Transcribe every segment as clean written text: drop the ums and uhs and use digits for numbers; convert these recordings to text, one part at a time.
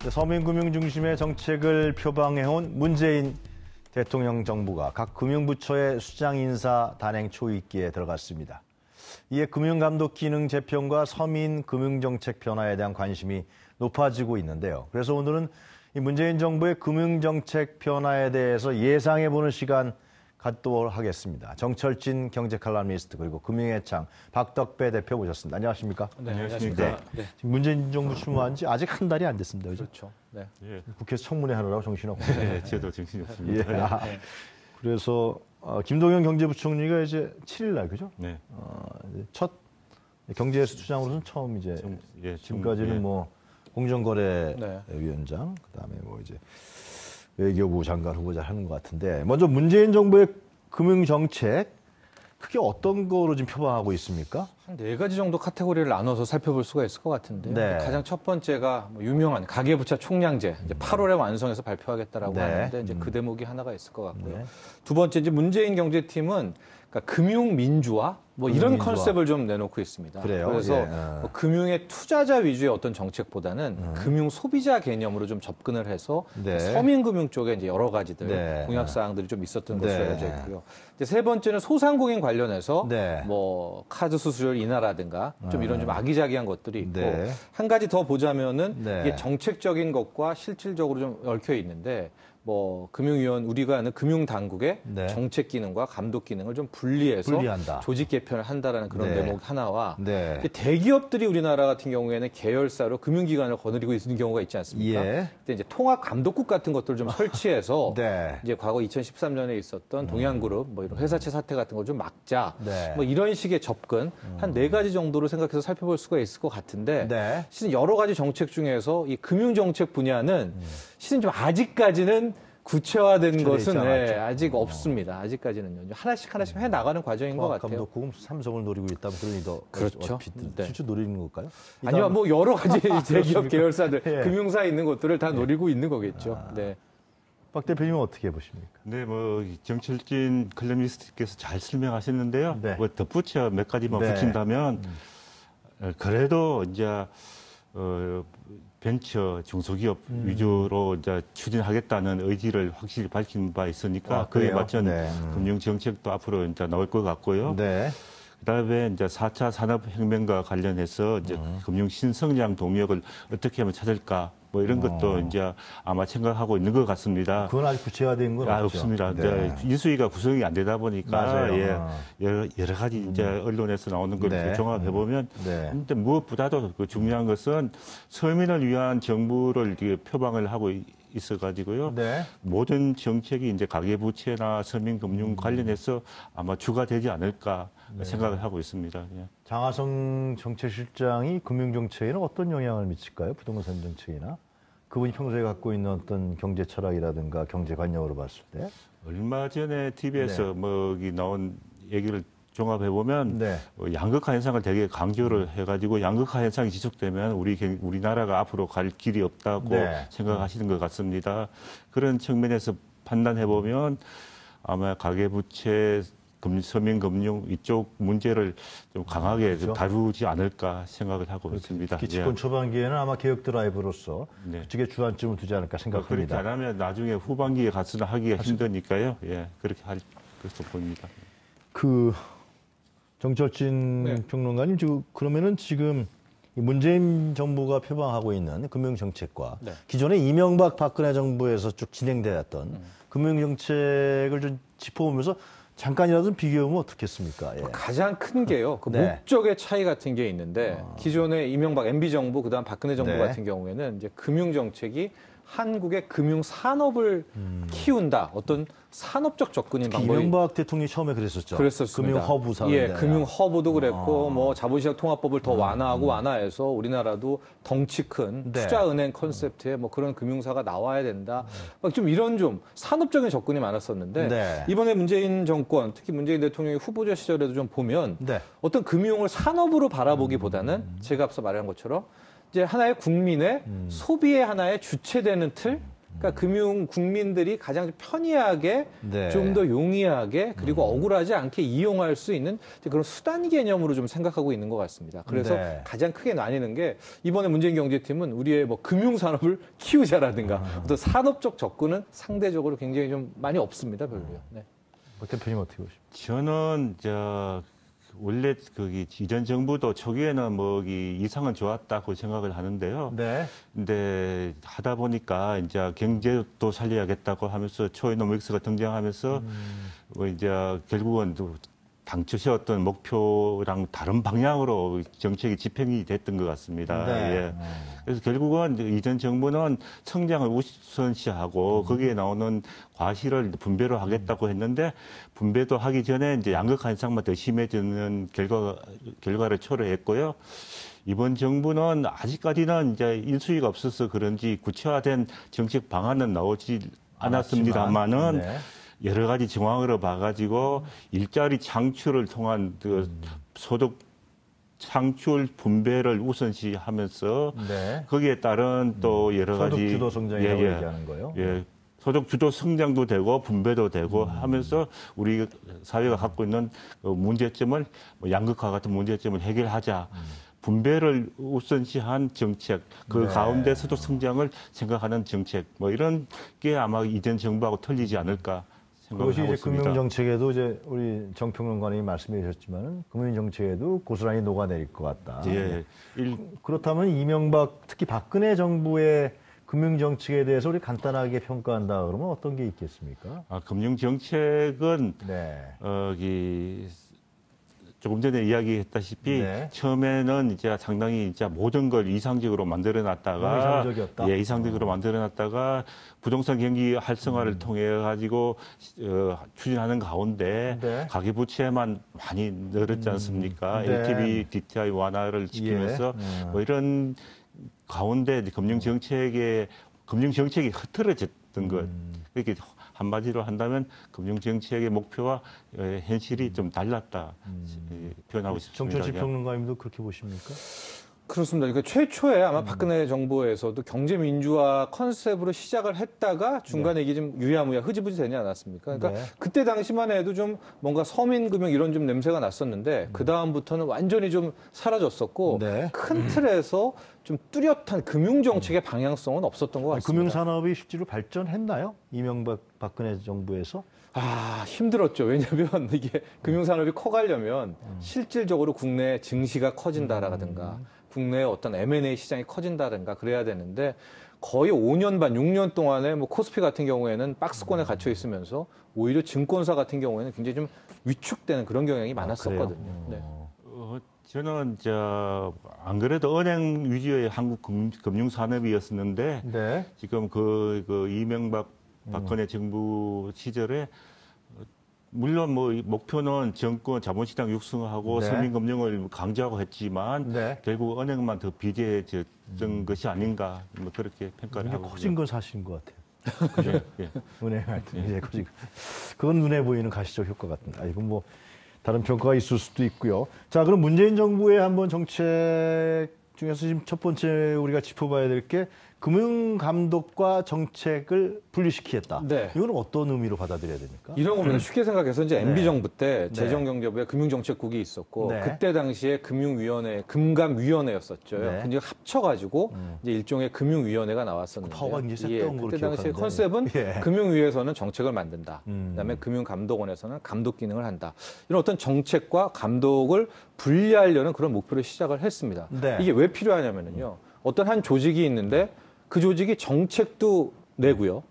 서민금융 중심의 정책을 표방해온 문재인 대통령 정부가 각 금융부처의 수장 인사 단행 초입기에 들어갔습니다. 이에 금융감독 기능 재편과 서민 금융정책 변화에 대한 관심이 높아지고 있는데요. 그래서 오늘은 이 문재인 정부의 금융정책 변화에 대해서 예상해보는 시간 갖도록 하겠습니다. 정철진 경제칼럼니스트 그리고 금융회창 박덕배 대표 모셨습니다. 안녕하십니까? 네, 안녕하십니까? 네. 지금 문재인 정부 출마한 지 아직 한 달이 안 됐습니다. 그렇죠. 네. 국회에서 청문회 하느라고 정신없고. 네, 저도 정신이 없습니다. 네. 그래서 김동연 경제부총리가 이제 7일 날 그죠? 네. 첫 경제수장으로서는 처음 이제 지금까지는 뭐 공정거래위원장 그다음에 뭐 이제 외교부 장관 후보자 하는 것 같은데 먼저 문재인 정부의 금융정책 크게 어떤 거로 지금 표방하고 있습니까? 한 4가지 정도 카테고리를 나눠서 살펴볼 수가 있을 것 같은데요. 네. 가장 첫 번째가 유명한 가계부채 총량제, 이제 8월에 완성해서 발표하겠다라고 하는데 이제 그 대목이 하나가 있을 것 같고요. 네. 두 번째 이제 문재인 경제팀은 그러니까 금융 민주화 뭐 이런 컨셉을 좀 내놓고 있습니다. 그래요? 그래서 예. 뭐 금융의 투자자 위주의 어떤 정책보다는 금융 소비자 개념으로 좀 접근을 해서 네. 서민금융 쪽에 이제 여러 가지들 네. 공약 사항들이 좀 있었던 것으로 네. 알려져 있고요. 이제 세 번째는 소상공인 관련해서 네. 뭐 카드 수수료 인하라든가 좀 이런 좀 아기자기한 것들이 있고 네. 한 가지 더 보자면은 네. 이게 정책적인 것과 실질적으로 좀 얽혀 있는데 뭐 금융위원 우리가 아는 금융당국의 네. 정책 기능과 감독 기능을 좀 분리해서 분리한다. 조직 개편을 한다라는 그런 네. 대목 하나와 네. 대기업들이 우리나라 같은 경우에는 계열사로 금융기관을 거느리고 있는 경우가 있지 않습니까? 예. 그때 이제 통합감독국 같은 것들을 좀 설치해서 네. 이제 과거 2013년에 있었던 동양그룹 뭐 이런 회사채 사태 같은 걸 좀 막자 네. 뭐 이런 식의 접근 한 4가지 정도로 생각해서 살펴볼 수가 있을 것 같은데 네. 실은 여러 가지 정책 중에서 이 금융정책 분야는 실은 좀 아직까지는 구체화된 것은 아직 없습니다. 아직까지는요. 하나씩 해 나가는 과정인 것 같아요. 통합감독국은 삼성을 노리고 있다면 그런 의도 그렇죠. 네. 실제 노리는 걸까요? 아니요, 뭐 여러 가지 대기업 계열사들, 예. 금융사에 있는 것들을 다 노리고 있는 거겠죠. 네. 박 대표님은 어떻게 보십니까? 네, 뭐 정철진 칼럼니스트께서 잘 설명하셨는데요. 네. 뭐 덧붙여 몇 가지만 네. 붙인다면 그래도 이제 벤처 중소기업 위주로 이제 추진하겠다는 의지를 확실히 밝힌 바 있으니까 그에 맞춘 금융 정책도 앞으로 이제 나올 것 같고요. 네. 그다음에 이제 4차 산업혁명과 관련해서 이제 금융 신성장 동력을 어떻게 하면 찾을까 뭐 이런 것도 이제 아마 생각하고 있는 것 같습니다. 그건 아직 구체화된 건 없죠. 없습니다. 네. 이제 인수위가 구성이 안 되다 보니까 맞아요. 여러 가지 이제 언론에서 나오는 걸 네. 종합해 보면 네. 근데 무엇보다도 그 중요한 것은 서민을 위한 정부를 이렇게 표방을 하고 있어 가지고요. 네. 모든 정책이 이제 가계부채나 서민금융 관련해서 아마 주가되지 않을까 생각을 하고 있습니다. 예. 장하성 정책실장이 금융정책에는 어떤 영향을 미칠까요? 부동산 정책이나? 그분이 평소에 갖고 있는 어떤 경제 철학이라든가 경제관념으로 봤을 때? 얼마 전에 TV에서 뭐 여기 나온 얘기를 종합해 보면 네. 양극화 현상을 되게 강조를 해가지고 양극화 현상이 지속되면 우리나라가 앞으로 갈 길이 없다고 네. 생각하시는 것 같습니다. 그런 측면에서 판단해 보면 아마 가계부채, 서민금융 이쪽 문제를 좀 강하게 그렇죠. 좀 다루지 않을까 생각을 하고 있습니다. 특히 집권 예. 초반기에는 아마 개혁 드라이브로서 네. 그쪽에 주안점을 두지 않을까 그렇게 생각합니다. 안 하면 나중에 후반기에 가서는 하기가 힘드니까요. 예, 그렇게 할 것으로 보입니다. 정철진 평론가님, 그러면은 지금 문재인 정부가 표방하고 있는 금융정책과 기존의 이명박 박근혜 정부에서 쭉 진행되었던 금융정책을 좀 짚어보면서 잠깐이라도 비교해보면 어떻겠습니까? 예. 가장 큰 게요. 그 네. 목적의 차이 같은 게 있는데 기존의 이명박 MB 정부 그다음 박근혜 정부 같은 경우에는 이제 금융 정책이 한국의 금융 산업을 키운다. 어떤 산업적 접근인 방법이 이명박 대통령이 처음에 그랬었죠. 그랬었습니다. 금융 허브 사업. 예, 금융 허브도 그랬고 뭐 자본시장 통합법을 더 완화하고 완화해서 우리나라도 덩치 큰 투자은행 컨셉트의 뭐 그런 금융사가 나와야 된다. 막 좀 이런 좀 산업적인 접근이 많았었는데 네. 이번에 문재인 정권, 특히 문재인 대통령이 후보자 시절에도 좀 보면 네. 어떤 금융을 산업으로 바라보기보다는 제가 앞서 말한 것처럼 이제 하나의 국민의 소비의 하나의 주체되는 틀, 그러니까 금융 국민들이 가장 편리하게 네. 좀 더 용이하게 그리고 억울하지 않게 이용할 수 있는 그런 수단 개념으로 좀 생각하고 있는 것 같습니다. 그래서 네. 가장 크게 나뉘는 게 이번에 문재인 경제팀은 우리의 뭐 금융산업을 키우자라든가 또 산업적 접근은 상대적으로 굉장히 좀 많이 없습니다. 별로요. 네. 대표님 어떻게 보십니까? 저는 원래 이전 정부도 초기에는 뭐 이상은 좋았다고 생각을 하는데요. 네. 근데 하다 보니까 이제 경제도 살려야겠다고 하면서 초이노믹스가 등장하면서 뭐 이제 결국은 또 당초 세웠던 목표랑 다른 방향으로 정책이 집행이 됐던 것 같습니다. 네. 예. 그래서 결국은 이전 정부는 성장을 우선시하고 거기에 나오는 과실을 분배로 하겠다고 했는데 분배도 하기 전에 이제 양극 현상만 더 심해지는 결과를 초래했고요. 이번 정부는 아직까지는 이제 인수위가 없어서 그런지 구체화된 정책 방안은 나오지 않았습니다만은 네. 여러 가지 정황으로 봐가지고 일자리 창출을 통한 소득 창출 분배를 우선시하면서 네. 거기에 따른 또 여러 가지 소득 주도 성장이라고 예, 예. 얘기하는 거요. 예. 소득 주도 성장도 되고 분배도 되고 하면서 우리 사회가 갖고 있는 문제점을 양극화 같은 문제점을 해결하자. 분배를 우선시한 정책, 그 네. 가운데 소득 성장을 생각하는 정책, 뭐 이런 게 아마 이전 정부하고 틀리지 않을까 생각을 그것이 하고 이제 있습니다. 금융 정책에도 이제 우리 정평론가님이 말씀해 주셨지만 금융 정책에도 고스란히 녹아내릴 것 같다. 예. 그렇다면 이명박 특히 박근혜 정부의 금융 정책에 대해서 우리 간단하게 평가한다 그러면 어떤 게 있겠습니까? 금융 정책은 네. 조금 전에 이야기했다시피 네. 처음에는 이제 상당히 이제 모든 걸 이상적으로 만들어놨다가 이상적이었다. 예, 이상적으로 만들어놨다가 부동산 경기 활성화를 통해 가지고 추진하는 가운데 네. 가계부채만 많이 늘었지 않습니까? 네. LTV, DTI 완화를 시키면서 예. 뭐 이런 가운데 금융 정책이 흐트러졌던 것. 이렇게 한마디로 한다면 금융 정책의 목표와 현실이 좀 달랐다 표현하고 싶습니다. 정철식 평론가님도 그렇게 보십니까? 그렇습니다. 그러니까 최초에 아마 박근혜 정부에서도 경제 민주화 컨셉으로 시작을 했다가 중간에 이게 좀 유야무야 흐지부지 되지 않았습니까? 그러니까 네. 그때 당시만 해도 좀 뭔가 서민금융 이런 좀 냄새가 났었는데 그 다음부터는 완전히 좀 사라졌었고 네. 큰 틀에서 좀 뚜렷한 금융 정책의 방향성은 없었던 것 같습니다. 금융 산업이 실제로 발전했나요? 이명박 박근혜 정부에서? 힘들었죠. 왜냐하면 이게 금융산업이 커가려면 실질적으로 국내 증시가 커진다라든가 국내 어떤 M&A 시장이 커진다든가 그래야 되는데 거의 5년 반, 6년 동안에 뭐 코스피 같은 경우에는 박스권에 갇혀 있으면서 오히려 증권사 같은 경우에는 굉장히 좀 위축되는 그런 경향이 많았었거든요. 네. 저는 안 그래도 은행 위주의 한국 금융 산업이었었는데 네. 지금 그 이명박 박근혜 정부 시절에 물론 뭐 목표는 정권 자본시장 육성하고 네. 서민금융을 강조하고 했지만 네. 결국 은행만 더 비대해졌던 것이 아닌가 뭐 그렇게 평가를 이게 하고 커진 건 사실인 것 같아요. 예. 은행 하여튼 이제 커진 거. 그건 눈에 보이는 가시적 효과 같은데. 이건 뭐 다른 평가가 있을 수도 있고요. 자, 그럼 문재인 정부의 한번 정책 중에서 지금 첫 번째 우리가 짚어봐야 될 게 금융 감독과 정책을 분리시키겠다. 네. 이거는 어떤 의미로 받아들여야 됩니까? 이런 겁니다. 쉽게 생각해서 이제 MB 정부 때 네. 재정경제부에 금융정책국이 있었고 네. 그때 당시에 금융위원회, 금감위원회였었죠. 네. 근데 합쳐가지고 이제 일종의 금융위원회가 나왔었는데 파워가 굉장히 셌던 걸로 그때 당시에 기억하는데. 컨셉은 예. 금융위에서는 정책을 만든다. 그다음에 금융감독원에서는 감독 기능을 한다. 이런 어떤 정책과 감독을 분리하려는 그런 목표를 시작을 했습니다. 네. 이게 왜 필요하냐면요. 어떤 한 조직이 있는데 그 조직이 정책도 내고요.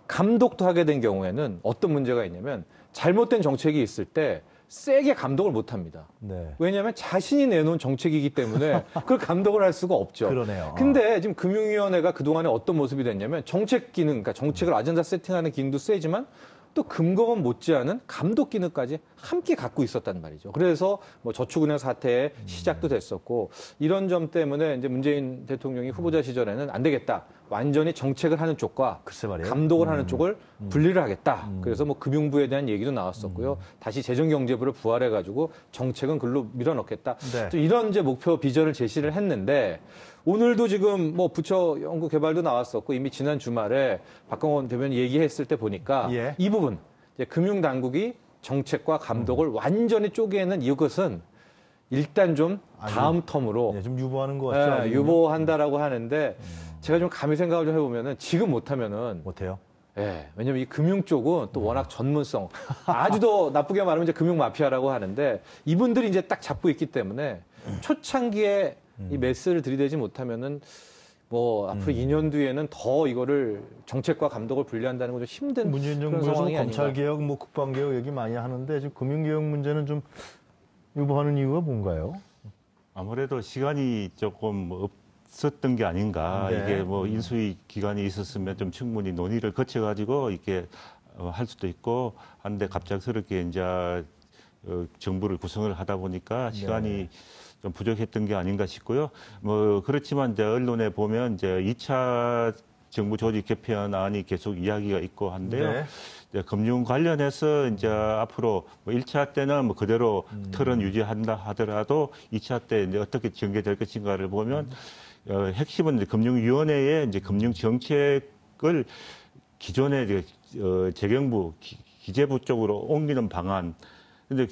감독도 하게 된 경우에는 어떤 문제가 있냐면 잘못된 정책이 있을 때 세게 감독을 못 합니다. 네. 왜냐하면 자신이 내놓은 정책이기 때문에 그걸 감독을 할 수가 없죠. 그러네요. 근데 지금 금융위원회가 그동안에 어떤 모습이 됐냐면 정책 기능, 그러니까 정책을 아젠다 세팅하는 기능도 세지만 또 금감원 못지않은 감독 기능까지 함께 갖고 있었단 말이죠. 그래서 뭐 저축은행 사태의 시작도 됐었고 이런 점 때문에 이제 문재인 대통령이 후보자 시절에는 안 되겠다. 완전히 정책을 하는 쪽과 글쎄 말이에요. 감독을 하는 쪽을 분리를 하겠다. 그래서 뭐 금융부에 대한 얘기도 나왔었고요. 다시 재정경제부를 부활해가지고 정책은 글로 밀어넣겠다. 네. 또 이런 이제 목표 비전을 제시를 했는데 오늘도 지금 뭐 부처 연구 개발도 나왔었고 이미 지난 주말에 박광원 대변인 얘기했을 때 보니까 예. 이 부분 이제 금융당국이 정책과 감독을 완전히 쪼개는 이것은 일단 좀 다음 텀으로 좀 유보하는 것 같죠. 아직은요? 유보한다라고 하는데 제가 좀 감히 생각을 좀 해보면은 지금 못하면은 못해요. 예, 왜냐면 이 금융 쪽은 또 워낙 전문성 아주 더 나쁘게 말하면 이제 금융 마피아라고 하는데 이분들이 이제 딱 잡고 있기 때문에 초창기에 이 메스를 들이대지 못하면은 뭐 앞으로 2년 뒤에는 더 이거를 정책과 감독을 분리한다는 건 좀 힘든 문재인 그런 정부에서 상황이 검찰 아닌가. 개혁, 뭐 국방 개혁 얘기 많이 하는데 지금 금융 개혁 문제는 좀 유보하는 이유가 뭔가요? 아무래도 시간이 조금 없었던 게 아닌가. 네. 이게 뭐 인수위 기간이 있었으면 좀 충분히 논의를 거쳐가지고 이렇게 할 수도 있고 한데 갑작스럽게 이제 정부를 구성을 하다 보니까 시간이 좀 부족했던 게 아닌가 싶고요. 뭐 그렇지만 이제 언론에 보면 이제 2차 정부 조직 개편안이 계속 이야기가 있고 한데요. 네. 이제 금융 관련해서 이제 앞으로 뭐 1차 때는 뭐 그대로 틀은 유지한다 하더라도 2차 때 이제 어떻게 전개될 것인가를 보면 핵심은 이제 금융위원회의 이제 금융 정책을 기존의 이제 재경부 기재부 쪽으로 옮기는 방안. 근데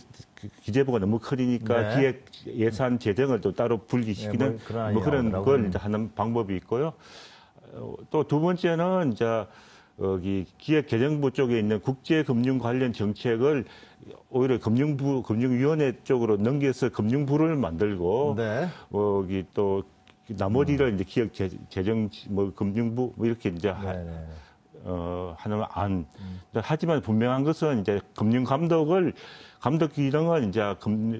기재부가 너무 크니까 네. 기획 예산 재정을 또 따로 분리시키는 뭐 그런 걸 이제 하는 방법이 있고요. 또 두 번째는 이제 여기 기획재정부 쪽에 있는 국제금융 관련 정책을 오히려 금융위원회 쪽으로 넘겨서 금융부를 만들고 네. 여기 또 나머지를 이제 기획재정 뭐 금융부 뭐 이렇게 이제 하는 안. 하지만 분명한 것은 이제 감독 기능은 이제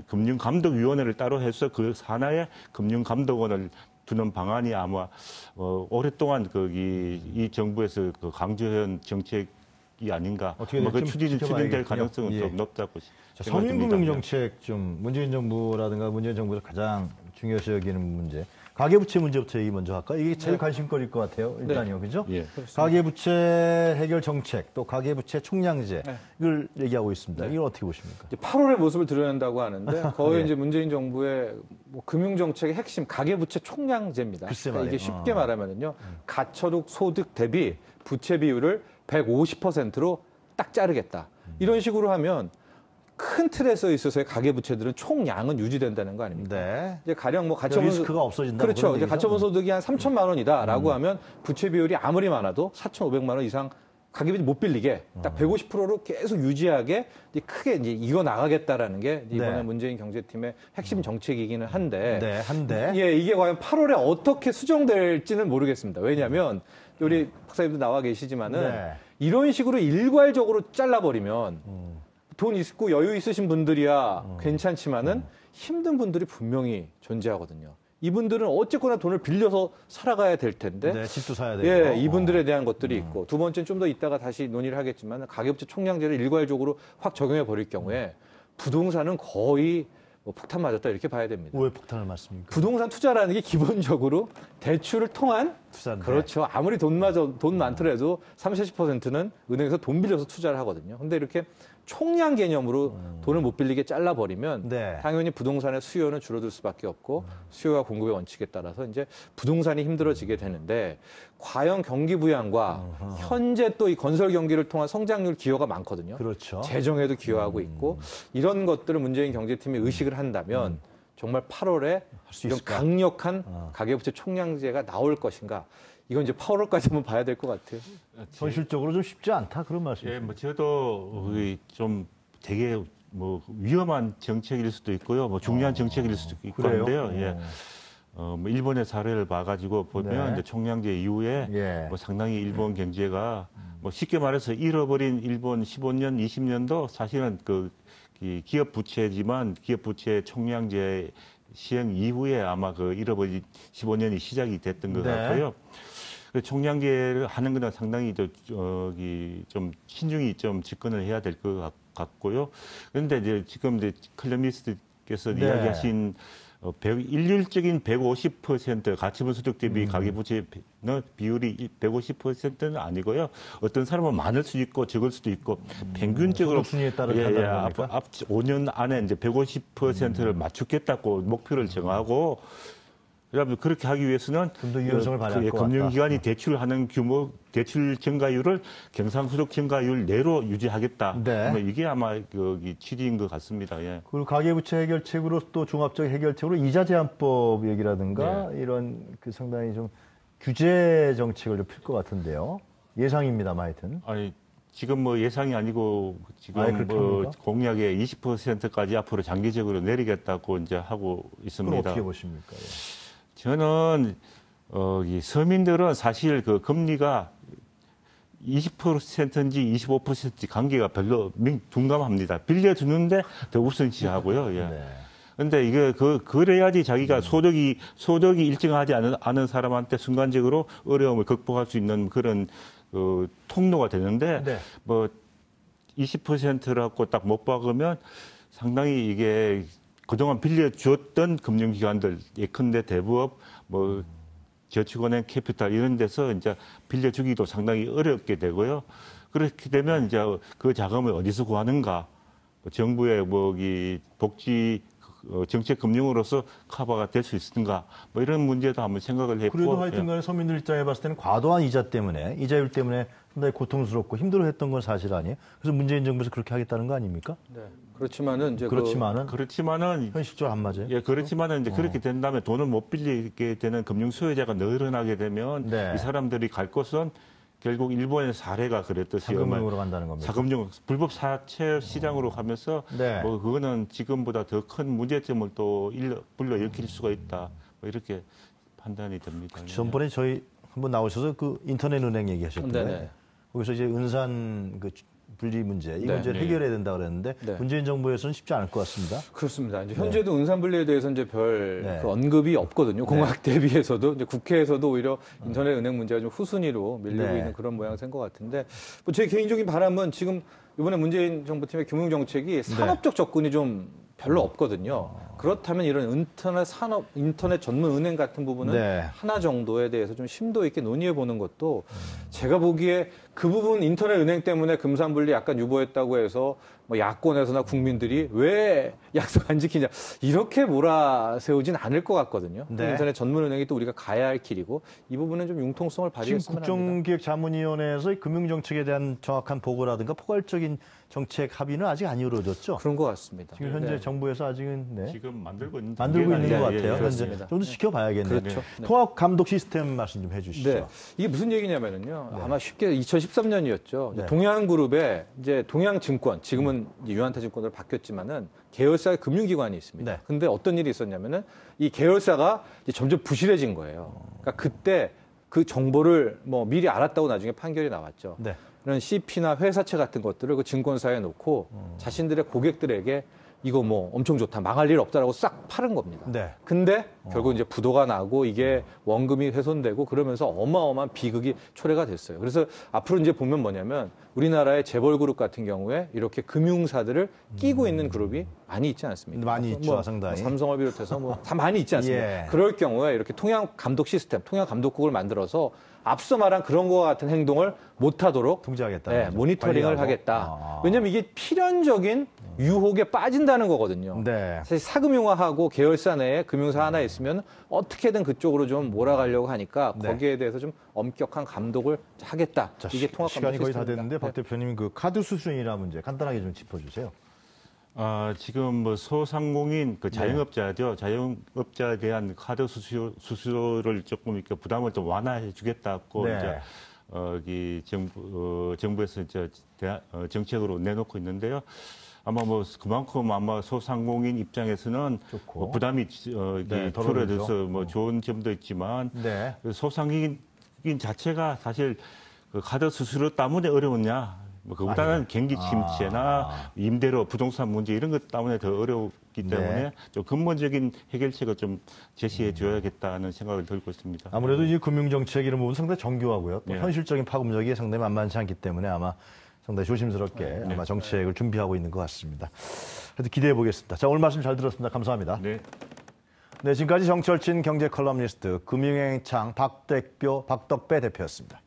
금융감독위원회를 따로 해서 그 산하에 금융감독원을 두는 방안이 아마 오랫동안 이 정부에서 그 강조한 정책이 아닌가. 그 추진될 가능성은 좀 높다고 생각됩니다. 서민금융정책 좀 문재인 정부라든가 문재인 정부에서 가장 중요시 여기는 문제. 가계부채 문제부터 얘기 먼저 할까? 이게 제일 관심거리일 것 같아요. 일단요, 그죠? 예. 가계부채 해결 정책, 또 가계부채 총량제 이걸 얘기하고 있습니다. 이걸 어떻게 보십니까? 8월의 모습을 드러낸다고 하는데 거의 이제 문재인 정부의 뭐 금융정책의 핵심 가계부채 총량제입니다. 그러니까 이게 쉽게 말하면요, 가처분 소득 대비 부채 비율을 150%로 딱 자르겠다. 이런 식으로 하면 큰 틀에서 있어서의 가계부채들은 총량은 유지된다는 거 아닙니까? 네. 이제 가령 뭐 가처분 리스크가 없어진다. 그렇죠. 이제 가처분 소득이 한 3천만 원이다라고 하면 부채 비율이 아무리 많아도 4,500만 원 이상 가계부채 못 빌리게 딱 150%로 계속 유지하게 이제 크게 이제 이거 나가겠다라는 게 이번에 문재인 경제팀의 핵심 정책이기는 한데. 예, 이게 과연 8월에 어떻게 수정될지는 모르겠습니다. 왜냐하면 우리 박사님도 나와 계시지만은 이런 식으로 일괄적으로 잘라버리면. 돈 있고 여유 있으신 분들이야 괜찮지만은 힘든 분들이 분명히 존재하거든요. 이분들은 어쨌거나 돈을 빌려서 살아가야 될 텐데. 집도 사야 되고. 예, 이분들에 대한 것들이 있고. 두 번째는 좀 더 이따가 다시 논의를 하겠지만 가계부채 총량제를 일괄적으로 확 적용해 버릴 경우에 부동산은 거의 뭐 폭탄 맞았다 이렇게 봐야 됩니다. 왜 폭탄을 맞습니까? 부동산 투자라는 게 기본적으로 대출을 통한 투자인데. 그렇죠. 아무리 돈 많더라도 30~40%는 은행에서 돈 빌려서 투자를 하거든요. 근데 이렇게 총량 개념으로 돈을 못 빌리게 잘라버리면 당연히 부동산의 수요는 줄어들 수밖에 없고 수요와 공급의 원칙에 따라서 이제 부동산이 힘들어지게 되는데 과연 경기 부양과 현재 또 이 건설 경기를 통한 성장률 기여가 많거든요. 그렇죠. 재정에도 기여하고 있고 이런 것들을 문재인 경제팀이 의식을 한다면 정말 8월에 이런 강력한 가계부채 총량제가 나올 것인가. 이건 이제 8월까지 한번 봐야 될 것 같아요. 현실적으로 좀 쉽지 않다 그런 말씀이죠. 예, 뭐 저도 좀 되게 뭐 위험한 정책일 수도 있고요, 뭐 중요한 정책일 수도 있고 한데요. 예. 뭐 일본의 사례를 봐가지고 보면 이제 총량제 이후에 뭐 상당히 일본 경제가 뭐 쉽게 말해서 잃어버린 일본 15년, 20년도 사실은 기업 부채지만 기업 부채 총량제 시행 이후에 아마 잃어버린 15년이 시작이 됐던 것 같고요. 총량제를 하는 것은 상당히 좀 신중히 좀 집권을 해야 될 것 같고요. 그런데 이제 지금 이제 컬럼니스트 의원께서 네. 이야기하신 일률적인 150% 가처분 소득 대비 가계부채 비율이 150%는 아니고요. 어떤 사람은 많을 수도 있고 적을 수도 있고 평균적으로 소득 순위에 따라 판단하는 겁니까? 앞 5년 안에 이제 150%를 맞추겠다고 목표를 정하고 그다음에 그렇게 하기 위해서는 좀 더 유연성을 발휘할 것 같다. 금융기관이 대출하는 규모, 대출 증가율을 경상수적 증가율 내로 유지하겠다. 네. 이게 아마 여기 취지인 것 같습니다. 예. 그리고 가계부채 해결책으로 또 종합적 해결책으로 이자 제한법 얘기라든가 이런 그 상당히 좀 규제 정책을 좀 필 것 같은데요. 예상입니다만 하여튼. 아니 지금 뭐 예상이 아니고 지금 뭐 공약에 20%까지 앞으로 장기적으로 내리겠다고 이제 하고 있습니다. 그럼 어떻게 보십니까? 예. 저는 이 서민들은 사실 그 금리가 20%인지 25%인지 관계가 별로 둔감합니다. 빌려주는데 더 우선시하고요. 예. 네. 근데 이게 그래야지 자기가 소득이 일정하지 않은 사람한테 순간적으로 어려움을 극복할 수 있는 그런 통로가 되는데 네. 뭐 20%라고 딱 못 박으면 상당히 이게 그동안 빌려주었던 금융기관들, 예컨대 대부업, 뭐 저축은행, 캐피탈 이런 데서 이제 빌려주기도 상당히 어렵게 되고요. 그렇게 되면 이제 그 자금을 어디서 구하는가? 정부의 뭐 이 복지 정책 금융으로서 커버가 될 수 있는가? 뭐 이런 문제도 한번 생각을 해보고. 그래도 하여튼간에 서민들 입장에 봤을 때는 과도한 이자 때문에 이자율 때문에 상당히 고통스럽고 힘들어했던 건 사실 아니에요. 그래서 문재인 정부에서 그렇게 하겠다는 거 아닙니까? 네. 그렇지만은 이제 그렇지만은 현실적으로 안 맞아요. 예, 그렇지만은 이제 그렇게 된다면 돈을 못 빌리게 되는 금융 수요자가 늘어나게 되면 이 사람들이 갈 곳은 결국 일본의 사례가 그랬듯이 자금융으로 간다는 겁니다. 자금융 불법 사채 시장으로 가면서 뭐 그거는 지금보다 더 큰 문제점을 또 불러일으킬 수가 있다. 뭐 이렇게 판단이 됩니다. 전번에 저희 한번 나오셔서 그 인터넷 은행 얘기하셨던데 거기서 이제 은산 그 분리 문제, 이 문제를 해결해야 된다 그랬는데 문재인 정부에서는 쉽지 않을 것 같습니다. 그렇습니다. 이제 현재도 은산 분리에 대해서 이제 별 그 언급이 없거든요. 공약 대비해서도 이제 국회에서도 오히려 인터넷 은행 문제가 좀 후순위로 밀리고 있는 그런 모양새인 것 같은데, 뭐 제 개인적인 바람은 지금 이번에 문재인 정부팀의 금융 정책이 산업적 접근이 좀 별로 없거든요. 그렇다면 이런 인터넷 전문 은행 같은 부분은 하나 정도에 대해서 좀 심도 있게 논의해 보는 것도 제가 보기에 그 부분 인터넷 은행 때문에 금산분리 약간 유보했다고 해서 뭐 야권에서나 국민들이 왜 약속 안 지키냐 이렇게 몰아세우진 않을 것 같거든요. 인터넷 전문 은행이 또 우리가 가야 할 길이고 이 부분은 좀 융통성을 발휘했으면 합니다. 지금 국정기획자문위원회에서 금융정책에 대한 정확한 보고라든가 포괄적인 정책 합의는 아직 안 이루어졌죠? 그런 것 같습니다. 지금 현재 정부에서 아직은 지금 만들고 있는 것 같아요. 현재 좀 더 지켜봐야겠네요. 그렇죠. 통합 감독 시스템 말씀 좀 해주시죠. 이게 무슨 얘기냐면요. 아마 쉽게 2013년이었죠. 동양그룹에 이제 동양증권, 지금은 이제 유한타증권으로 바뀌었지만은 계열사 금융기관이 있습니다. 근데 어떤 일이 있었냐면은 이 계열사가 이제 점점 부실해진 거예요. 그러니까 그때 그 정보를 뭐 미리 알았다고 나중에 판결이 나왔죠. 이런 CP나 회사채 같은 것들을 그 증권사에 놓고 자신들의 고객들에게 이거 뭐 엄청 좋다, 망할 일 없다라고 싹 팔은 겁니다. 근데 결국 이제 부도가 나고 이게 원금이 훼손되고 그러면서 어마어마한 비극이 초래가 됐어요. 그래서 앞으로 이제 보면 뭐냐면 우리나라의 재벌그룹 같은 경우에 이렇게 금융사들을 끼고 있는 그룹이 많이 있지 않습니까? 많이 있죠, 상당히. 삼성을 비롯해서 뭐 다 많이 있지 않습니까? 그럴 경우에 이렇게 통양 감독 시스템, 통양 감독국을 만들어서 앞서 말한 그런 거와 같은 행동을 못하도록 통제하겠다. 모니터링을 하겠다. 왜냐하면 이게 필연적인 유혹에 빠진다는 거거든요. 사실 사금융화하고 계열사 내에 금융사 하나 있으면 어떻게든 그쪽으로 좀 몰아가려고 하니까 거기에 대해서 좀 엄격한 감독을 하겠다. 이게 통합 감독 시간이 거의 다 시스템입니다. 됐는데 박 대표님 그 카드 수수료이나 문제 간단하게 좀 짚어주세요. 지금 뭐 소상공인 그 자영업자죠. 자영업자에 대한 카드 수수료를 조금 이렇게 부담을 좀 완화해 주겠다고 이제 이 정부에서 이제 정책으로 내놓고 있는데요. 아마 뭐 그만큼 아마 소상공인 입장에서는 뭐 부담이 줄어들어서 뭐 좋은 점도 있지만 소상공인 자체가 사실 그 카드 수수료 때문에 어려웠냐? 뭐 그보다는 경기 침체나 임대료, 부동산 문제 이런 것 때문에 더 어렵기 때문에 좀 근본적인 해결책을 좀 제시해 줘야겠다는 생각을 들고 있습니다. 아무래도 이 금융정책 이런 부분 상당히 정교하고요. 또 현실적인 파급력이 상당히 만만치 않기 때문에 아마 상당히 조심스럽게 아마 정책을 준비하고 있는 것 같습니다. 그래도 기대해 보겠습니다. 자, 오늘 말씀 잘 들었습니다. 감사합니다. 네. 네, 지금까지 정철진 경제 컬럼니스트 금융행창 박덕배 대표였습니다.